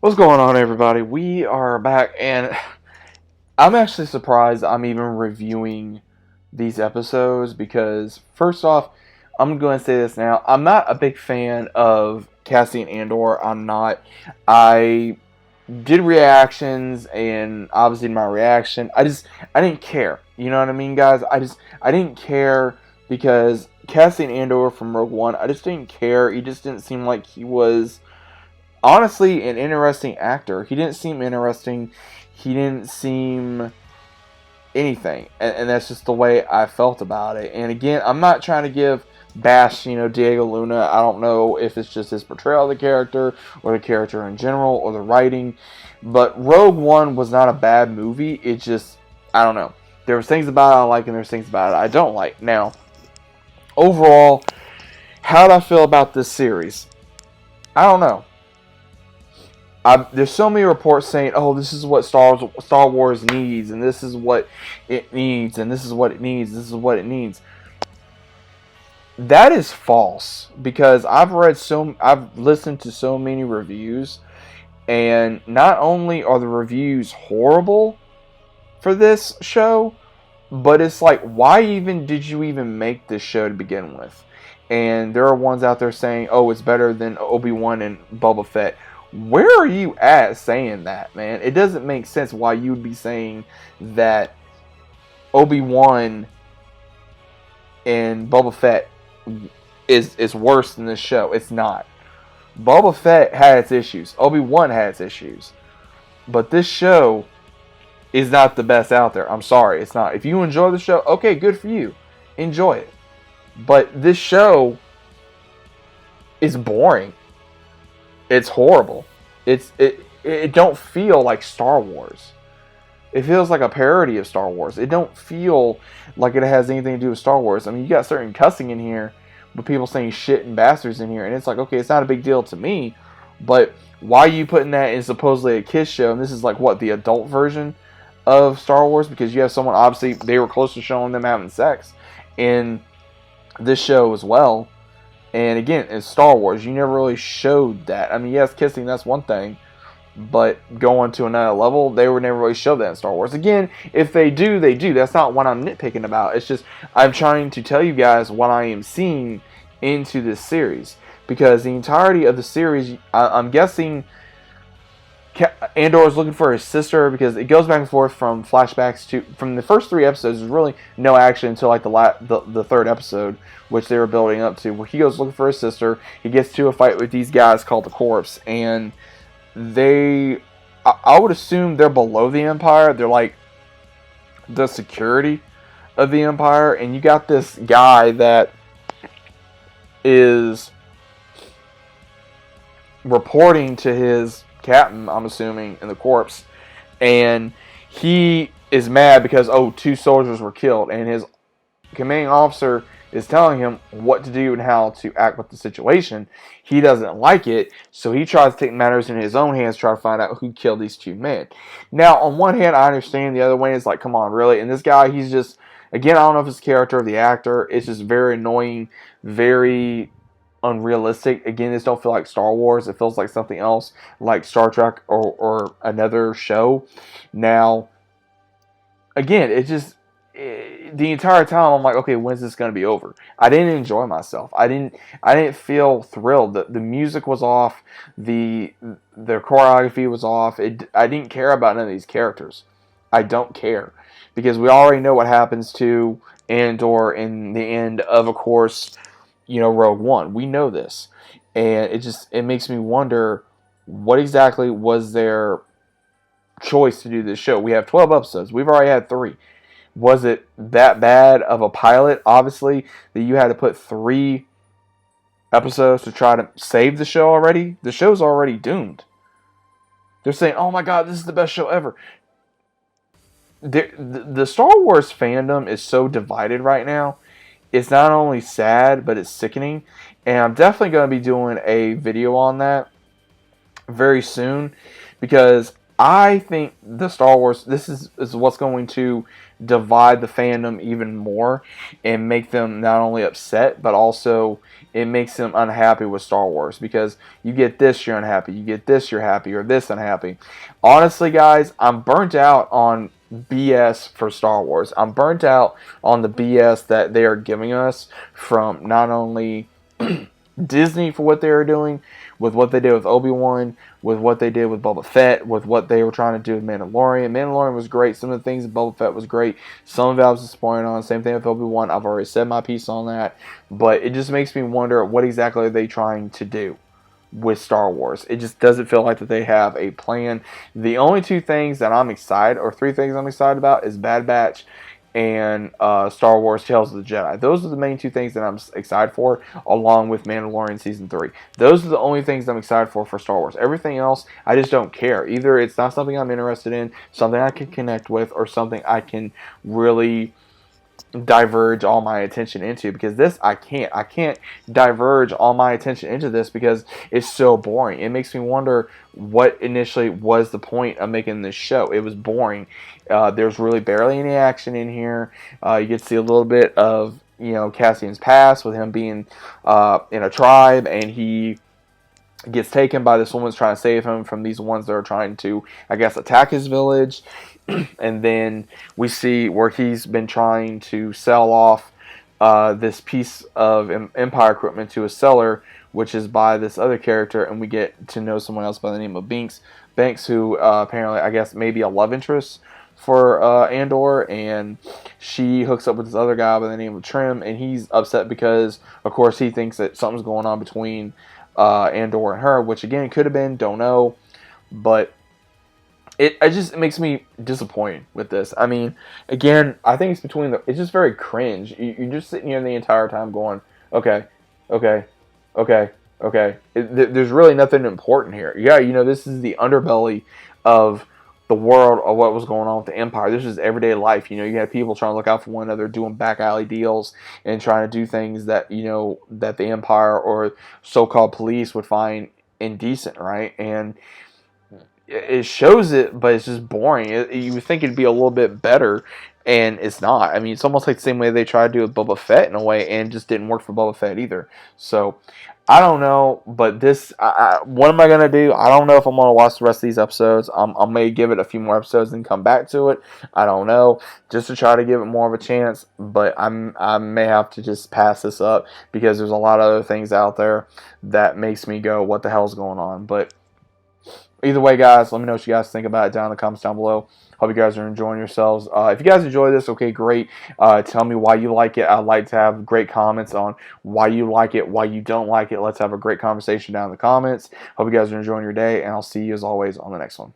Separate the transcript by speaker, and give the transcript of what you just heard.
Speaker 1: What's going on, everybody? We are back, and I'm actually surprised I'm even reviewing these episodes because, first off, I'm going to say this now. I'm not a big fan of Cassian Andor. I'm not. I did reactions, and obviously, in my reaction, I didn't care. You know what I mean, guys? I didn't care because Cassian Andor from Rogue One, I just didn't care. He just didn't seem like he was honestly an interesting actor. He didn't seem interesting. He didn't seem anything, and that's just the way I felt about it. And again, I'm not trying to give bash, Diego Luna. I don't know if it's just his portrayal of the character or the character in general or the writing, but Rogue One was not a bad movie. It just, I don't know. There was things about it I like, and there's things about it I don't like. Now, overall, how do I feel about this series? I don't know. There's so many reports saying, "Oh, this is what Star Wars needs, and this is what it needs, and this is what it needs, this is what it needs." That is false because I've listened to so many reviews, and not only are the reviews horrible for this show, but it's like, why even did you even make this show to begin with? And there are ones out there saying, "Oh, it's better than Obi-Wan and Boba Fett." Where are you at saying that, man? It doesn't make sense why you would be saying that Obi-Wan and Boba Fett is worse than this show. It's not. Boba Fett had its issues. Obi-Wan had its issues. But this show is not the best out there. I'm sorry, it's not. If you enjoy the show, okay, good for you. Enjoy it. But this show is boring. It's horrible. It don't feel like Star Wars. It feels like a parody of Star Wars. It don't feel like it has anything to do with Star Wars. I mean, you got certain cussing in here, but people saying shit and bastards in here, and it's like, okay, it's not a big deal to me, but why are you putting that in supposedly a kids show? And this is like what, the adult version of Star Wars? Because you have someone, obviously they were close to showing them having sex in this show as well. And again, in Star Wars, you never really showed that. I mean, yes, kissing, that's one thing. But going to another level, they would never really show that in Star Wars. Again, if they do, they do. That's not what I'm nitpicking about. It's just, I'm trying to tell you guys what I am seeing into this series. Because the entirety of the series, I'm guessing Andor is looking for his sister, because it goes back and forth from flashbacks to, from the first 3 episodes, there's really no action until like the third episode, which they were building up to, where he goes looking for his sister. He gets to a fight with these guys called the Corps, and I would assume they're below the Empire. They're like the security of the Empire, and you got this guy that is reporting to his captain, I'm assuming, in the Corps, and he is mad because, oh, 2 soldiers were killed, and his commanding officer is telling him what to do and how to act with the situation. He doesn't like it, so he tries to take matters in his own hands, try to find out who killed these 2 men. Now, on one hand, I understand. The other way is like, come on, really? And this guy, he's just, again, I don't know if it's the character or the actor. It's just very annoying, very unrealistic. Again, this don't feel like Star Wars. It feels like something else, like Star Trek or another show. Now, again, the entire time I'm like, okay, when's this gonna be over? I didn't enjoy myself. I didn't feel thrilled. The music was off. The choreography was off. I didn't care about none of these characters. I don't care, because we already know what happens to Andor in the end of course, Rogue One. We know this, and it makes me wonder, what exactly was their choice to do this show? We have 12 episodes. We've already had 3. Was it that bad of a pilot, obviously, that you had to put 3 episodes to try to save the show already? The show's already doomed. They're saying, oh my god, this is the best show ever. The Star Wars fandom is so divided right now. It's not only sad, but it's sickening. And I'm definitely going to be doing a video on that very soon, because I think the Star Wars, this is what's going to divide the fandom even more and make them not only upset, but also it makes them unhappy with Star Wars, because you get this, you're unhappy, you get this, you're happy, or this, unhappy. Honestly, guys, I'm burnt out on BS for Star Wars. I'm burnt out on the BS that they are giving us from not only Disney for what they were doing, with what they did with Obi-Wan, with what they did with Boba Fett, with what they were trying to do with Mandalorian. Mandalorian was great. Some of the things with Boba Fett was great. Some of it I was disappointed on. Same thing with Obi-Wan. I've already said my piece on that. But it just makes me wonder, what exactly are they trying to do with Star Wars? It just doesn't feel like that they have a plan. The only two things that I'm excited, or three things I'm excited about, is Bad Batch and Star Wars Tales of the Jedi. Those are the main two things that I'm excited for, along with Mandalorian Season 3. Those are the only things I'm excited for Star Wars. Everything else, I just don't care. Either it's not something I'm interested in, something I can connect with, or something I can really diverge all my attention into, because this I can't diverge all my attention into this because it's so boring. It makes me wonder what initially was the point of making this show. It was boring. There's really barely any action in here. You get to see a little bit of, Cassian's past, with him being in a tribe, and he gets taken by this woman who's trying to save him from these ones that are trying to, I guess, attack his village. And then we see where he's been trying to sell off this piece of Empire equipment to a seller, which is by this other character, and we get to know someone else by the name of Banks, who apparently, I guess, maybe a love interest for Andor, and she hooks up with this other guy by the name of Trim, and he's upset because, of course, he thinks that something's going on between Andor and her, which again could have been, don't know, but it makes me disappointed with this. I mean, again, I think it's just very cringe. You're just sitting here the entire time going, okay, okay, okay, okay. There's really nothing important here. Yeah, this is the underbelly of the world of what was going on with the Empire. This is everyday life. You had people trying to look out for one another, doing back alley deals, and trying to do things that, that the Empire or so-called police would find indecent, right? And it shows it, but it's just boring. You would think it'd be a little bit better, and it's not. I mean, it's almost like the same way they tried to do with Boba Fett in a way, and it just didn't work for Boba Fett either. So, I don't know, but this, what am I going to do? I don't know if I'm going to watch the rest of these episodes. I may give it a few more episodes and come back to it. I don't know, just to try to give it more of a chance, but I may have to just pass this up, because there's a lot of other things out there that makes me go, what the hell's going on? But either way, guys, let me know what you guys think about it down in the comments down below. Hope you guys are enjoying yourselves. If you guys enjoy this, okay, great. Tell me why you like it. I'd like to have great comments on why you like it, why you don't like it. Let's have a great conversation down in the comments. Hope you guys are enjoying your day, and I'll see you as always on the next one.